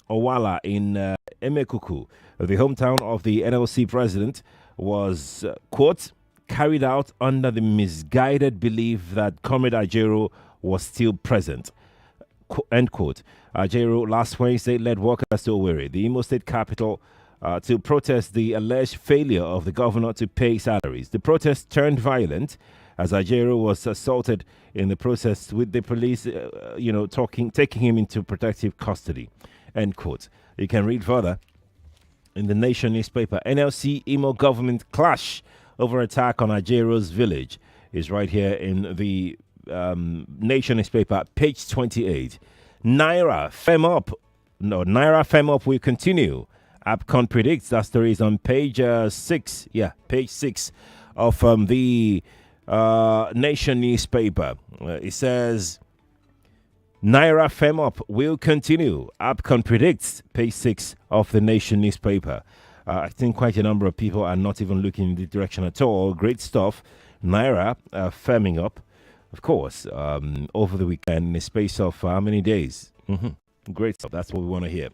Owala in Emekuku, the hometown of the NLC president, was, quote, carried out under the misguided belief that Comrade Ajero was still present. End quote. Ajero last Wednesday led workers to Owerri, the Imo State capital, to protest the alleged failure of the governor to pay salaries. The protest turned violent as Ajero was assaulted in the process, with the police, taking him into protective custody. End quote. You can read further in the Nation newspaper. NLC Imo government clash over attack on Ajero's village is right here in the Nation newspaper, page 28. Naira fem up. No, Naira fem up will continue. APCON predicts. That story is on page 6. Yeah, page 6 of the Nation newspaper. It says Naira fem up will continue. APCON predicts. Page 6 of the Nation newspaper. I think quite a number of people are not even looking in the direction at all. Great stuff. Naira firming up, of course, over the weekend in the space of how many days? Great stuff. That's what we want to hear.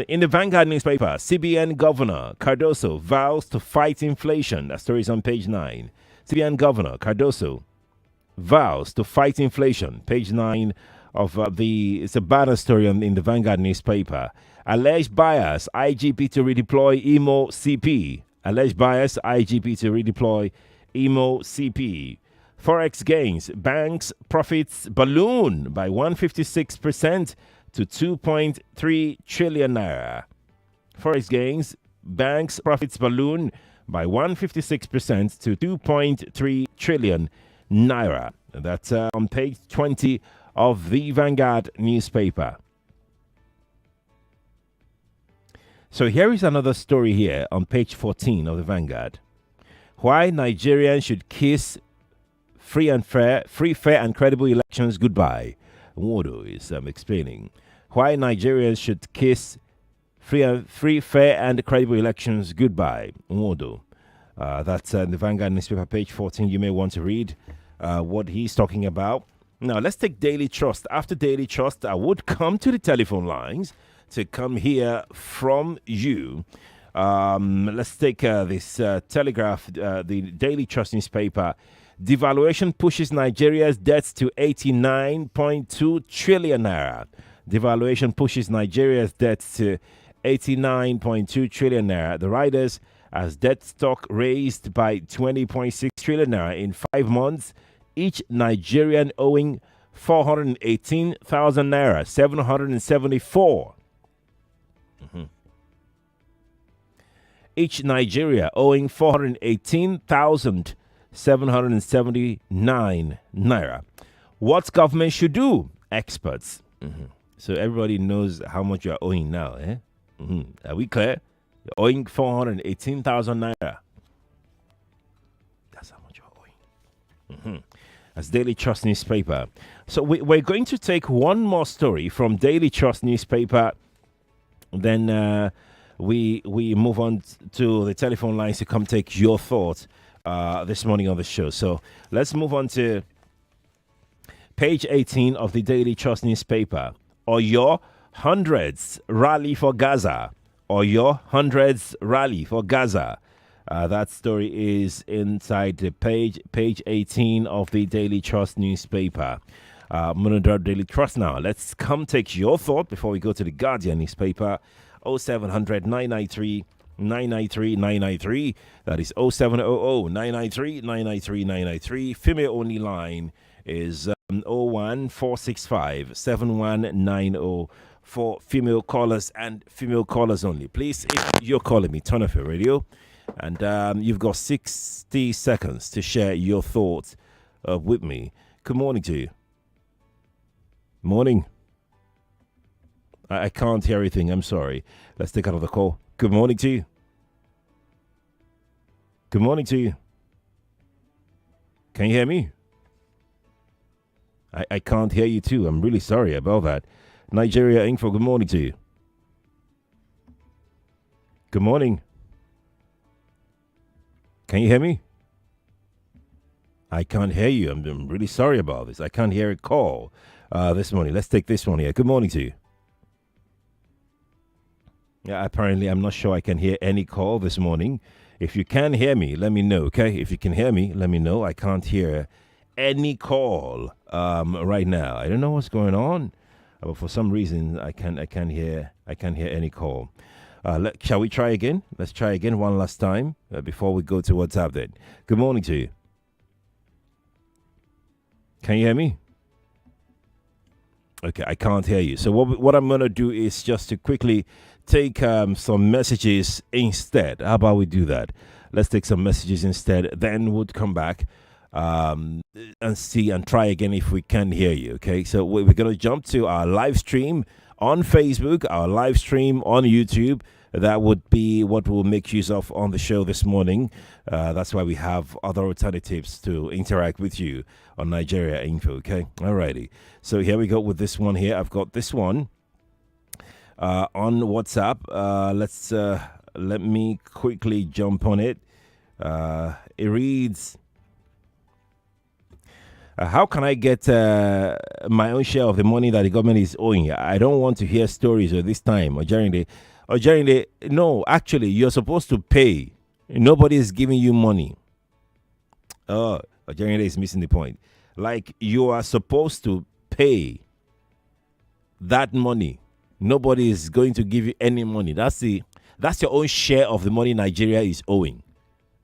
In the Vanguard newspaper, CBN Governor Cardoso vows to fight inflation. That story is on page 9. CBN Governor Cardoso vows to fight inflation. Page 9 of it's a banner story in the Vanguard newspaper. Alleged bias, IGP to redeploy Imo CP. Alleged bias, IGP to redeploy Imo CP. Forex gains, banks profits balloon by 156% to 2.3 trillion naira. Forex gains, banks profits balloon by 156% to 2.3 trillion naira. That's on page 20 of the Vanguard newspaper. So here is another story here on page 14 of the Vanguard. Why Nigerians should kiss free, fair and credible elections goodbye. Wodo is explaining why Nigerians should kiss free, fair and credible elections goodbye. Wodo. That's in the Vanguard newspaper, page 14. You may want to read what he's talking about. Now, let's take Daily Trust. After Daily Trust, I would come to the telephone lines to come hear from you. Let's take this Telegraph, the Daily Trust newspaper. Devaluation pushes Nigeria's debts to 89.2 trillion naira. Devaluation pushes Nigeria's debts to 89.2 trillion naira. The riders as debt stock raised by 20.6 trillion naira in 5 months. Each Nigerian owing 418,000 naira, 774. Each Nigeria owing 418,779 naira. What government should do? Experts. So everybody knows how much you are owing now. Are we clear? You're owing 418,000 naira. That's how much you're owing. As Daily Trust newspaper. So we're going to take one more story from Daily Trust newspaper. Then we move on to the telephone lines to come take your thoughts this morning on the show. So let's move on to page 18 of the Daily Trust newspaper. Oyo hundreds rally for Gaza. Oyo hundreds rally for Gaza. That story is inside the page 18 of the Daily Trust newspaper. I'm going to drop Daily Trust now. Let's come take your thought before we go to the Guardian newspaper. 0700 993 993 993. That is 0700 993 993 993. Female only line is 01465 7190 for female callers and female callers only. Please, if you're calling me, turn off your radio. And you've got 60 seconds to share your thoughts with me. Good morning to you. Morning. I can't hear anything. I'm sorry. Let's take another call. Good morning to you. Good morning to you. Can you hear me? I can't hear you too. I'm really sorry about that. Nigeria Info, good morning to you. Good morning. Can you hear me? I can't hear you. I'm really sorry about this. I can't hear a call. this morning. Let's take this one here. Good morning to you. Yeah, apparently I'm not sure I can hear any call this morning. If you can hear me, let me know, okay? If you can hear me, let me know. I can't hear any call right now. I don't know what's going on, but for some reason I can't hear any call. Shall we try again? Let's try again one last time before we go to WhatsApp then. Good morning to you. Can you hear me? Okay, I can't hear you. So what I'm going to do is just to quickly take some messages instead. How about we do that? Let's take some messages instead. Then we'll come back and see and try again if we can hear you. Okay, so we're going to jump to our live stream on Facebook, our live stream on YouTube. That would be what we'll make use of on the show this morning. That's why we have other alternatives to interact with you on Nigeria Info. Okay, alrighty. So here we go with this one here. I've got this one on WhatsApp. Let me quickly jump on it. It reads, how can I get my own share of the money that the government is owing? I don't want to hear stories of this time or during the no, actually, you're supposed to pay. Nobody is giving you money. Oh, Jerry is missing the point. Like, you are supposed to pay that money. Nobody is going to give you any money. That's your own share of the money Nigeria is owing.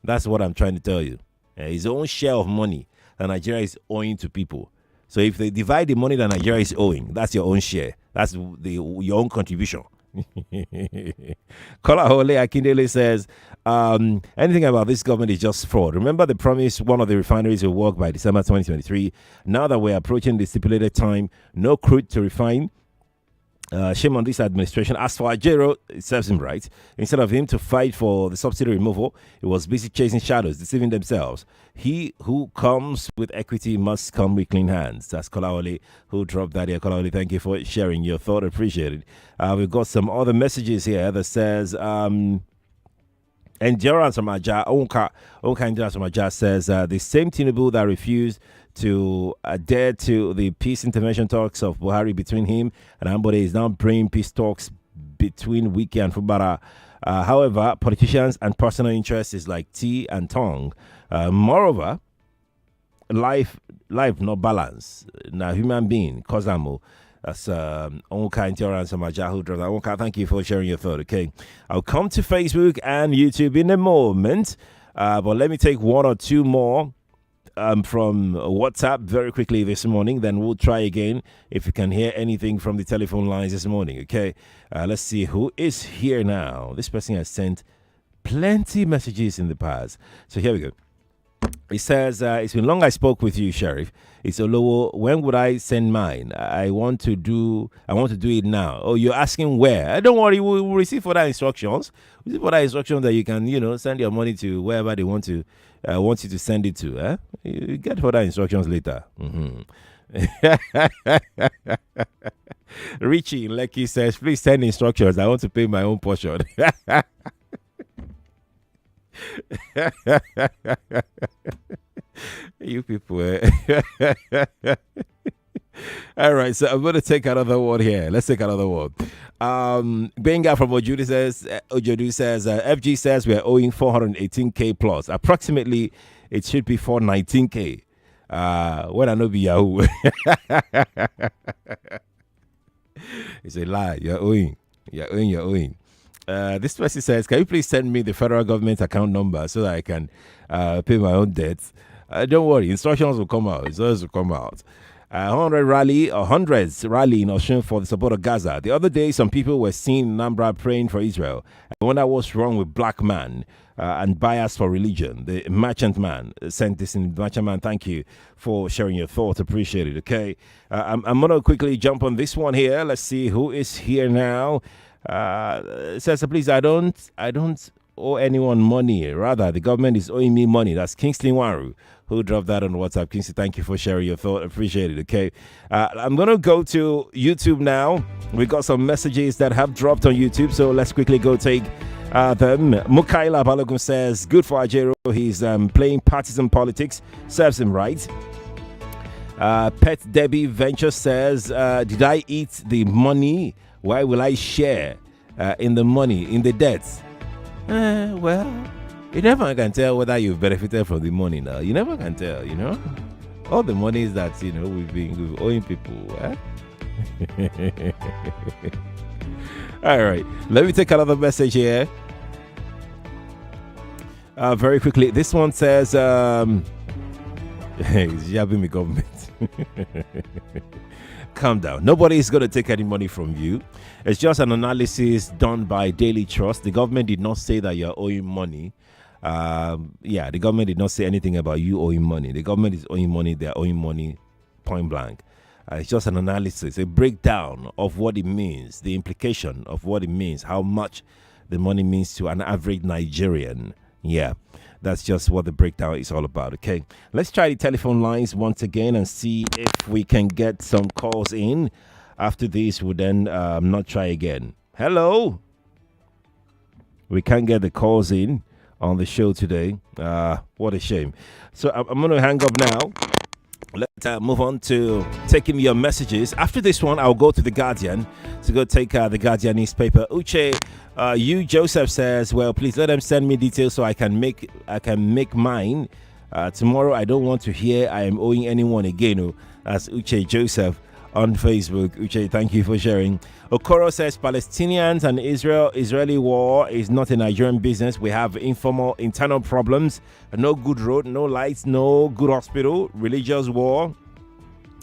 That's what I'm trying to tell you. It's your own share of money that Nigeria is owing to people. So if they divide the money that Nigeria is owing, that's your own share. That's your own contribution. Kola Hole Akindele says, anything about this government is just fraud. Remember the promise one of the refineries will work by December 2023. Now that we're approaching the stipulated time, no crude to refine. Shame on this administration. As for Ajero, it serves him right. Instead of him to fight for the subsidy removal, he was busy chasing shadows, deceiving themselves. He who comes with equity must come with clean hands. That's Kolawole who dropped that here. Kolawole, thank you for sharing your thought. Appreciate it. We've got some other messages here that says, Endurance from Aja, Onka Endurance from Aja says, the same Tinubu that refused to adhere to the peace intervention talks of Buhari between him and Ambode is now bringing peace talks between Wiki and Fubara. However, politicians and personal interests is like tea and tongue. Moreover, life not balance. Now, human being, Kozamo. That's Onka Endurance from Aja who dropped that. Onka, thank you for sharing your thought. Okay, I'll come to Facebook and YouTube in a moment, but let me take one or two more from WhatsApp very quickly this morning. Then we'll try again if you can hear anything from the telephone lines this morning. Okay, let's see who is here now. This person has sent plenty messages in the past, so here we go. He says, it's been long I spoke with you, Sheriff. It's Olowo. When would I send mine? I want to do it now. Oh, you're asking where? Don't worry, we'll receive further instructions. We'll receive further instructions that you can, send your money to wherever they want you to send it to. You get further instructions later. Richie in Lekki says, please send instructions. I want to pay my own portion. You people. All right, so I'm going to take another one here. Let's take another one. Benga from Ojodu says, FG says we're owing 418k plus. Approximately, it should be 419k. When I know be Yahoo. It's a lie. You're owing. This person says, can you please send me the federal government account number so that I can pay my own debts? Don't worry, instructions will come out. 100 rally or hundreds rally in Oshun for the support of Gaza. The other day, some people were seen in Nambra praying for Israel. I wonder what's wrong with black man and bias for religion. The merchant man sent this in. Merchant man, thank you for sharing your thoughts. Appreciate it. Okay, I'm going to quickly jump on this one here. Let's see who is here now. It says, please, I don't owe anyone money. Rather, the government is owing me money. That's Kingsley Waru who dropped that on WhatsApp. Kingsley, thank you for sharing your thought. Appreciate it. Okay, I'm going to go to YouTube now. We got some messages that have dropped on YouTube, so let's quickly go take them. Mukaila Balogun says, good for Ajero. He's playing partisan politics. Serves him right. Pet Debbie Venture says, did I eat the money? Why will I share in the money, in the debts? Well, you never can tell whether you've benefited from the money now. You never can tell, all the monies that we've owing people. All right, let me take another message here. Very quickly, this one says, it's jabbing the government. Calm down. Nobody is going to take any money from you. It's just an analysis done by Daily Trust. The government did not say that you're owing money. The government did not say anything about you owing money. The government is owing money. They're owing money point blank. It's just an analysis, a breakdown of what it means, the implication of what it means, how much the money means to an average Nigerian. Yeah, that's just what the breakdown is all about. Okay, let's try the telephone lines once again and see if we can get some calls in. After this, we'll then not try again. Hello? We can't get the calls in on the show today. What a shame. So I'm going to hang up now. Let's move on to taking your messages. After this one, I'll go to The Guardian to go take The Guardian newspaper. Uche, Joseph says, well, please let them send me details so I can make mine. Tomorrow, I don't want to hear I am owing anyone again. That's Uche Joseph on Facebook. Uche, thank you for sharing. Okoro says Palestinians and Israeli war is not a Nigerian business. We have internal problems. No good road, no lights, no good hospital. Religious war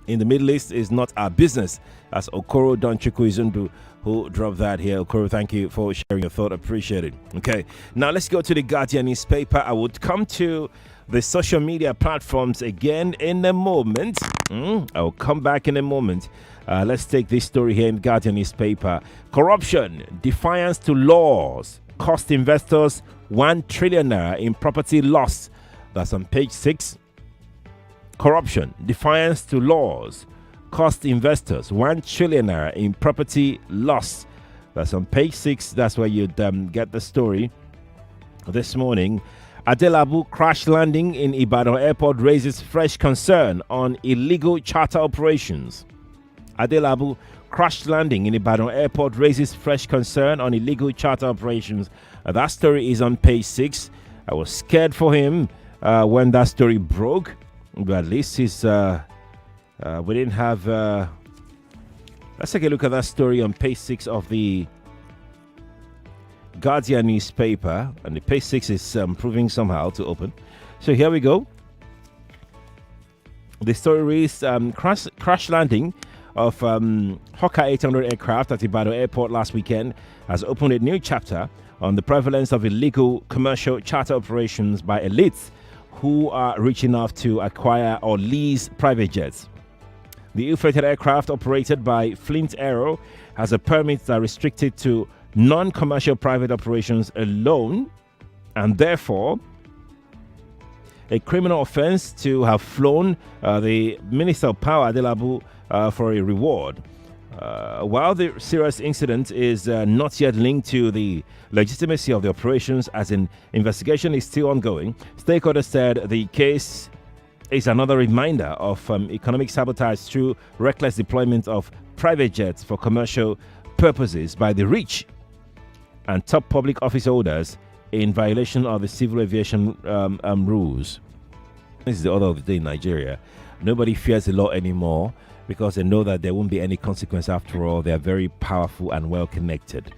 in the Middle East is not our business. That's Okoro Donchuku Izundu who dropped that here. Okoro, thank you for sharing your thought. Appreciate it. Okay, now let's go to The Guardian newspaper. I would come to the social media platforms again in a moment. I'll come back in a moment. Let's take this story here in Guardian newspaper. Corruption, defiance to laws, cost investors 1 trillion naira in property loss. That's on page 6. Corruption, defiance to laws, cost investors 1 trillion naira in property loss. That's on page 6. That's where you'd get the story this morning. Adelabu crash landing in Ibadan airport raises fresh concern on illegal charter operations. Adelabu crash landing in Ibadan airport raises fresh concern on illegal charter operations. That story is on page 6. I was scared for him when that story broke, but at least we didn't have. Let's take a look at that story on page 6 of the Guardian newspaper, and the page 6 is proving somehow to open. So here we go. The story reads, crash landing of Hawker 800 aircraft at Ibadan airport last weekend has opened a new chapter on the prevalence of illegal commercial charter operations by elites who are rich enough to acquire or lease private jets. The ill-fated aircraft, operated by Flint Aero, has a permit that restricted to non-commercial private operations alone, and therefore a criminal offense to have flown the Minister of Power, Adelabu, for a reward. While the serious incident is not yet linked to the legitimacy of the operations, as an investigation is still ongoing, stakeholders said the case is another reminder of economic sabotage through reckless deployment of private jets for commercial purposes by the rich and top public office holders in violation of the civil aviation rules. This is the order of the day in Nigeria. Nobody fears the law anymore because they know that there won't be any consequence after all. They are very powerful and well connected.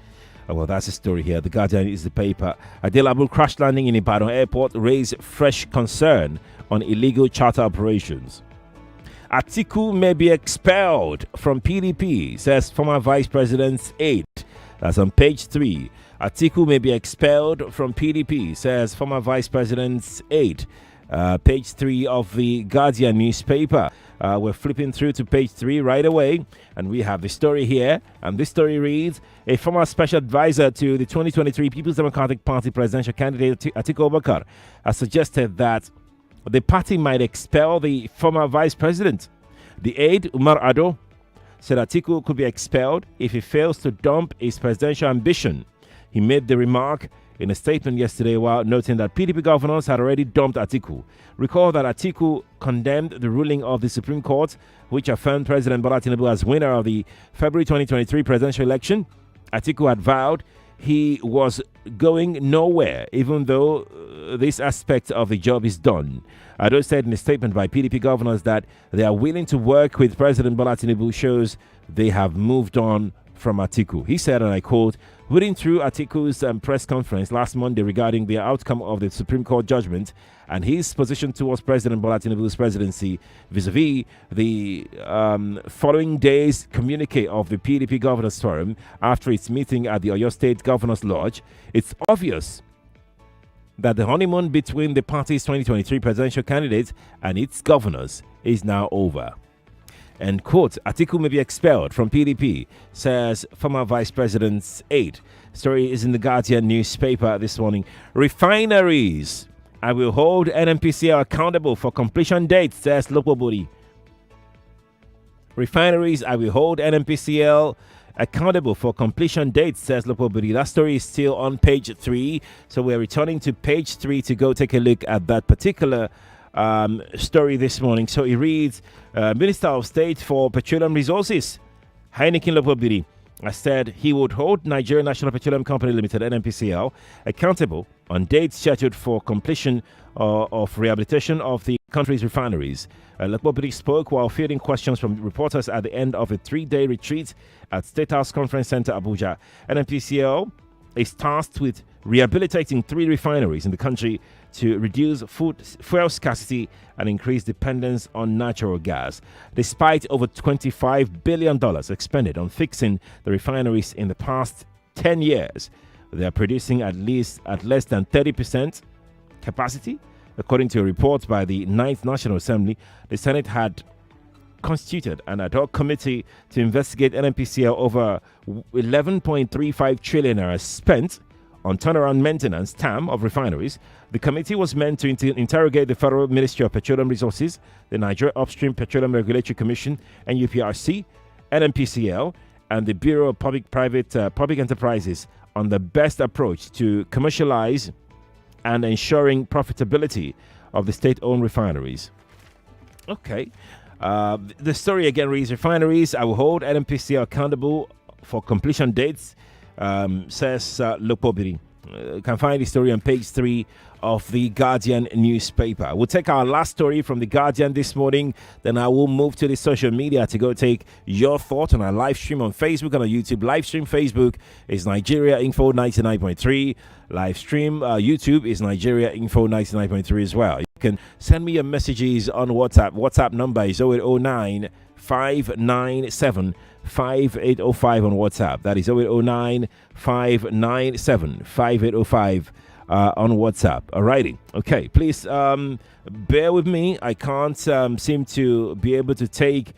Well, that's the story here. The Guardian is the paper. Adelabu crash landing in Ibadan airport raised fresh concern on illegal charter operations. Atiku may be expelled from PDP, says former Vice President's aide. That's on page 3. Atiku may be expelled from PDP, says former Vice President's aide. Page 3 of the Guardian newspaper. We're flipping through to page 3 right away, and we have the story here. And this story reads, a former special advisor to the 2023 People's Democratic Party presidential candidate Atiku Abubakar has suggested that the party might expel the former vice president. The aide, Umar Ado, said Atiku could be expelled if he fails to dump his presidential ambition. He made the remark in a statement yesterday while noting that PDP governors had already dumped Atiku. Recall that Atiku condemned the ruling of the Supreme Court, which affirmed President Bola Tinubu as winner of the February 2023 presidential election. Atiku had vowed he was going nowhere, even though this aspect of the job is done. Ado said in a statement by PDP governors that they are willing to work with President Bola Tinubu shows they have moved on from Atiku. He said, and I quote, reading through Atiku's press conference last Monday regarding the outcome of the Supreme Court judgment and his position towards President Bola Tinubu's presidency vis-a-vis the following day's communique of the PDP Governors Forum after its meeting at the Oyo State Governors Lodge, it's obvious that the honeymoon between the party's 2023 presidential candidate and its governors is now over. And quote, Atiku may be expelled from PDP, says former Vice President's aide. Story is in the Guardian newspaper this morning. Refineries, I will hold NNPCL accountable for completion dates, says Lopobori. Refineries, I will hold NNPCL accountable for completion dates, says Lopobori. That story is still on page 3. So we're returning to page 3 to go take a look at that particular story this morning. So it reads, Minister of State for Petroleum Resources, Heineken Lopobiri, said he would hold Nigeria National Petroleum Company Limited, NNPCL, accountable on dates scheduled for completion of rehabilitation of the country's refineries. Lopobiri spoke while fielding questions from reporters at the end of a 3-day retreat at State House Conference Center, Abuja. NNPCL is tasked with rehabilitating 3 refineries in the country to reduce fuel scarcity and increase dependence on natural gas. Despite over $25 billion expended on fixing the refineries in the past 10 years, they are producing at less than 30% capacity. According to a report by the 9th National Assembly, the Senate had constituted an ad hoc committee to investigate NNPCL over 11.35 trillion naira spent on turnaround maintenance (TAM) of refineries. The committee was meant to interrogate the Federal Ministry of Petroleum Resources, the Nigeria Upstream Petroleum Regulatory Commission (NUPRC), NNPCL, and the Bureau of Public Enterprises on the best approach to commercialize and ensuring profitability of the state-owned refineries. Okay. The story again reads, refineries, I will hold NNPCL accountable for completion dates, says Lopobiri. You can find the story on page 3 of the Guardian newspaper. We'll take our last story from the Guardian this morning. Then I will move to the social media to go take your thoughts on our live stream on Facebook and on YouTube. Live stream Facebook is Nigeria Info 99.3. Live stream YouTube is Nigeria Info 99.3 as well. You can send me your messages on WhatsApp. WhatsApp number is 0809 597 5805 on WhatsApp. That is 0809 597 5805 on WhatsApp. Alrighty. Okay. Please bear with me. I can't seem to be able to take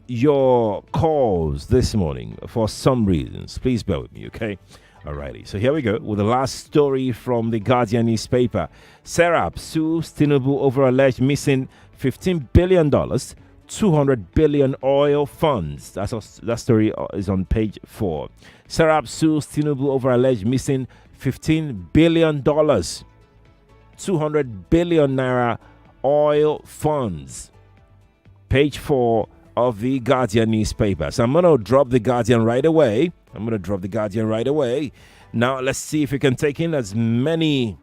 your calls this morning for some reasons. Please bear with me. Okay. Alrighty, so here we go with the last story from the Guardian newspaper. Serap sues Tinubu over alleged missing $15 billion, 200 billion oil funds. That story is on page 4. Serap sues Tinubu over alleged missing $15 billion, 200 billion naira oil funds. Page 4 of the Guardian newspaper. So I'm going to drop the Guardian right away. Now, let's see if we can take in as many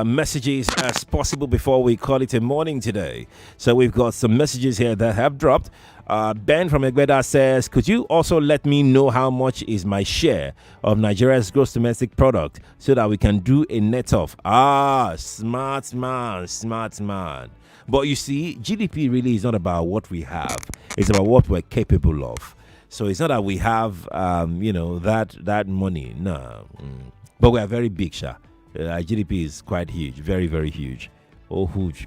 messages as possible before we call it a morning today. So we've got some messages here that have dropped. Ben from Egbeda says, could you also let me know how much is my share of Nigeria's gross domestic product so that we can do a net off? Smart man. But you see, GDP really is not about what we have. It's about what we're capable of. So it's not that we have, that money. No. But we are very big, Sha. GDP is quite huge. Very, very huge. Oh, huge.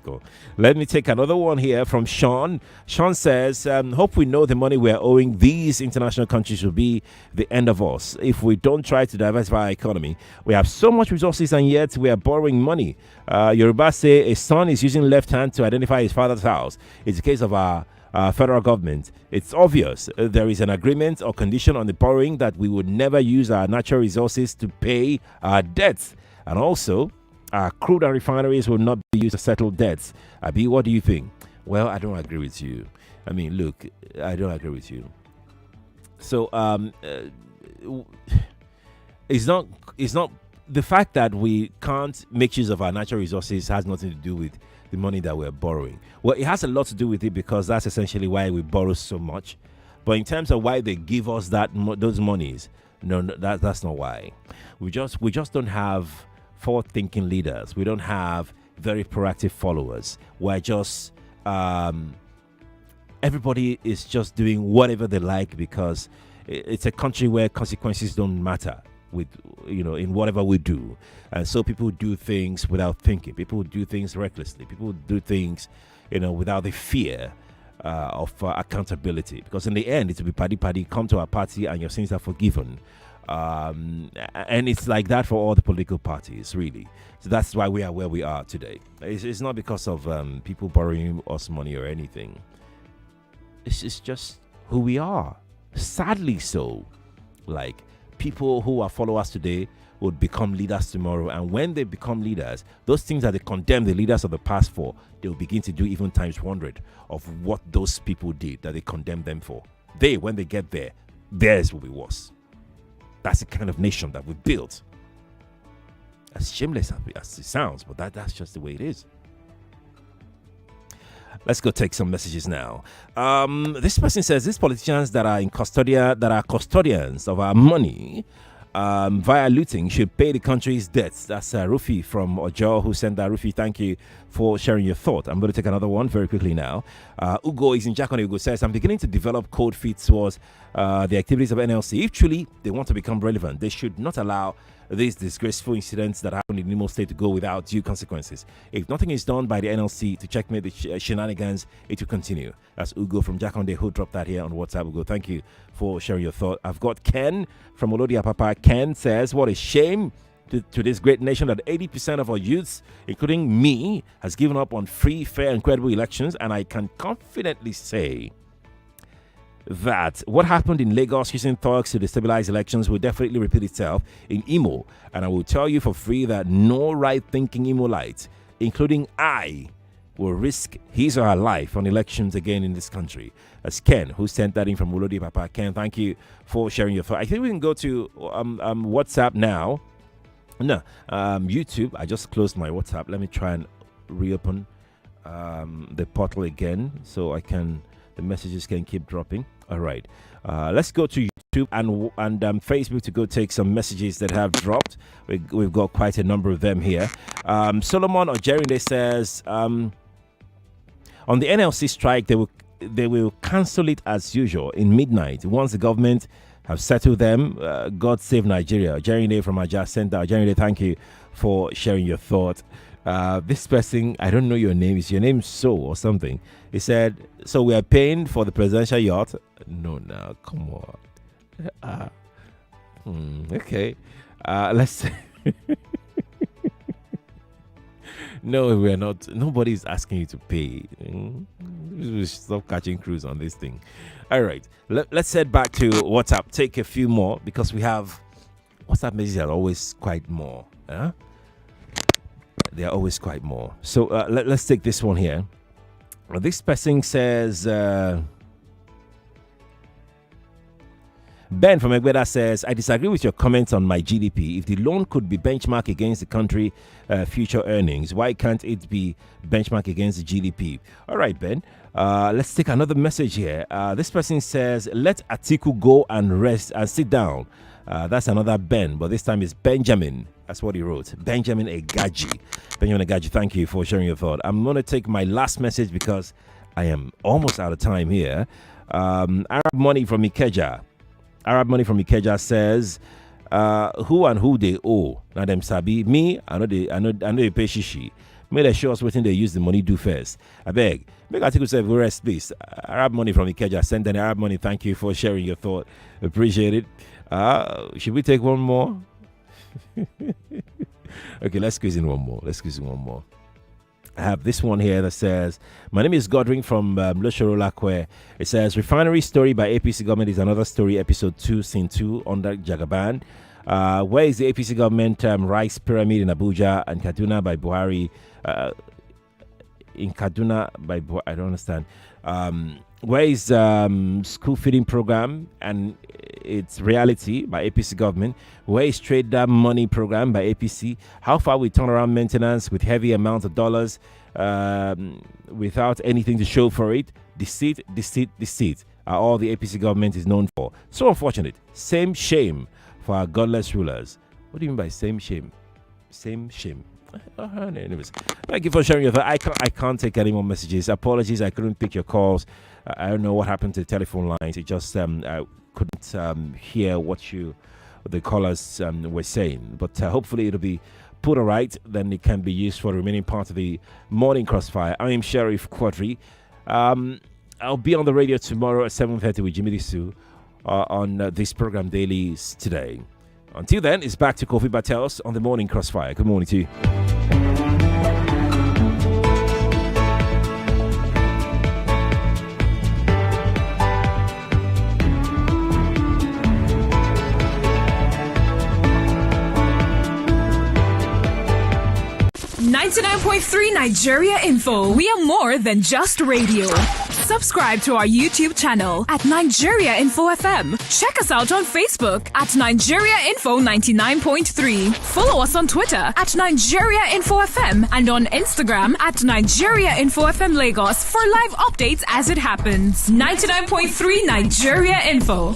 Let me take another one here from Sean. Sean says, hope we know the money we are owing these international countries will be the end of us. If we don't try to diversify our economy, we have so much resources and yet we are borrowing money. Yoruba say a son is using left hand to identify his father's house. It's a case of our federal government. It's obvious there is an agreement or condition on the borrowing that we would never use our natural resources to pay our debts. And also, our crude and refineries will not be used to settle debts. Abi, what do you think? Well, I don't agree with you. I mean, look, I don't agree with you. So, it's not the fact that we can't make use of our natural resources has nothing to do with the money that we're borrowing. Well, it has a lot to do with it because that's essentially why we borrow so much. But in terms of why they give us those monies, no, that's not why. We just don't have forward-thinking leaders. We don't have very proactive followers. We're just everybody is just doing whatever they like because it's a country where consequences don't matter in whatever we do. And so people do things without thinking. People do things recklessly. People do things without the fear of accountability, because in the end it will be paddy, come to our party and your sins are forgiven. And it's like that for all the political parties, really. So that's why we are where we are today. It's not because of people borrowing us money or anything. It's just who we are. Sadly so. Like, people who are followers today would become leaders tomorrow, and when they become leaders, those things that they condemn the leaders of the past for, they will begin to do even times 100 of what those people did that they condemned them for. When they get there, theirs will be worse. That's the kind of nation that we built. As shameless as it sounds, but that's just the way it is. Let's go take some messages now. This person says these politicians that are custodians of our money via looting should pay the country's debts. That's Rufi from Ojo who sent that. Rufi, thank you for sharing your thought. I'm going to take another one very quickly now. Ugo is in Jackson. Ugo says, I'm beginning to develop cold feet towards the activities of NLC. If truly they want to become relevant, they should not allow these disgraceful incidents that happened in Imo State to go without due consequences. If nothing is done by the NLC to checkmate the shenanigans, it will continue. That's Ugo from Jakonde who dropped that here on WhatsApp. Ugo, thank you for sharing your thought. I've got Ken from Olodia Papa. Ken says, what a shame to this great nation that 80% of our youths, including me, has given up on free, fair, and credible elections. And I can confidently say that what happened in Lagos using thugs to destabilize elections will definitely repeat itself in Imo. And I will tell you for free that no right-thinking Imo-lite, including I, will risk his or her life on elections again in this country. That's Ken, who sent that in from Ulodi Papa. Ken, thank you for sharing your thought. I think we can go to WhatsApp now. No, YouTube. I just closed my WhatsApp. Let me try and reopen the portal again so the messages can keep dropping. All right, let's go to YouTube and Facebook to go take some messages that have dropped. We've got quite a number of them here. Solomon Ojerinde says, on the NLC strike, they will cancel it as usual in midnight once the government have settled them. God save Nigeria. Ojerinde from Aja Center. Ojerinde, thank you for sharing your thought. This person, I don't know your name. Is your name So or something? He said, so we are paying for the presidential yacht. No, come on. Okay. Let's No, we're not. Nobody's asking you to pay. We stop catching crews on this thing. All right. Let's head back to WhatsApp. Take a few more because we have WhatsApp messages are always quite more. They are always quite more. So let's take this one here. This person says, Ben from Egbeda says, I disagree with your comments on my GDP. If the loan could be benchmarked against the country future earnings, why can't it be benchmarked against the GDP? All right, Ben. Let's take another message here. This person says, let Atiku go and rest and sit down. That's another Ben, but this time it's Benjamin. That's what he wrote. Benjamin Egaji. Benjamin Egaji, thank you for sharing your thought. I'm going to take my last message because I am almost out of time here. Arab Money from Ikeja. Arab Money from Ikeja says, who and who they owe. Now them sabi. Me, I know they pay shishi. May they show us what they use the money do first. I beg. Make article say rest, please. Arab Money from Ikeja. Send an Arab Money. Thank you for sharing your thought. Appreciate it. Should we take one more? Okay, let's squeeze in one more. I have this one here that says, my name is Godwin from Loshoro Lakwe. It says, Refinery Story by APC Government is another story, episode 2, scene 2, under Jagaban. Where is the APC Government Rice Pyramid in Abuja and Kaduna by Buhari? In Kaduna by Buhari, I don't understand. Where is school feeding program and its reality by APC government? Where is trade dam money program by APC? How far we turn around maintenance with heavy amounts of dollars without anything to show for it? Deceit are all the APC government is known for. So unfortunate. Same shame for our godless rulers. What do you mean by same shame? Same shame. Anyways, thank you for sharing your thoughts. I can't take any more messages. Apologies, I couldn't pick your calls. I don't know what happened to the telephone lines. It just I couldn't hear what the callers were saying. But hopefully it'll be put all right. Then it can be used for the remaining part of the morning crossfire. I am Sheriff Quadry. I'll be on the radio tomorrow at 7:30 with Jimmy Disu on this program Dailies today. Until then, it's back to Kofi Bartels on the morning crossfire. Good morning to you. .3 Nigeria Info. We are more than just radio. Subscribe to our YouTube channel at Nigeria Info FM. Check us out on Facebook at Nigeria Info 99.3. Follow us on Twitter at Nigeria Info FM and on Instagram at Nigeria Info FM Lagos for live updates as it happens. 99.3 Nigeria Info.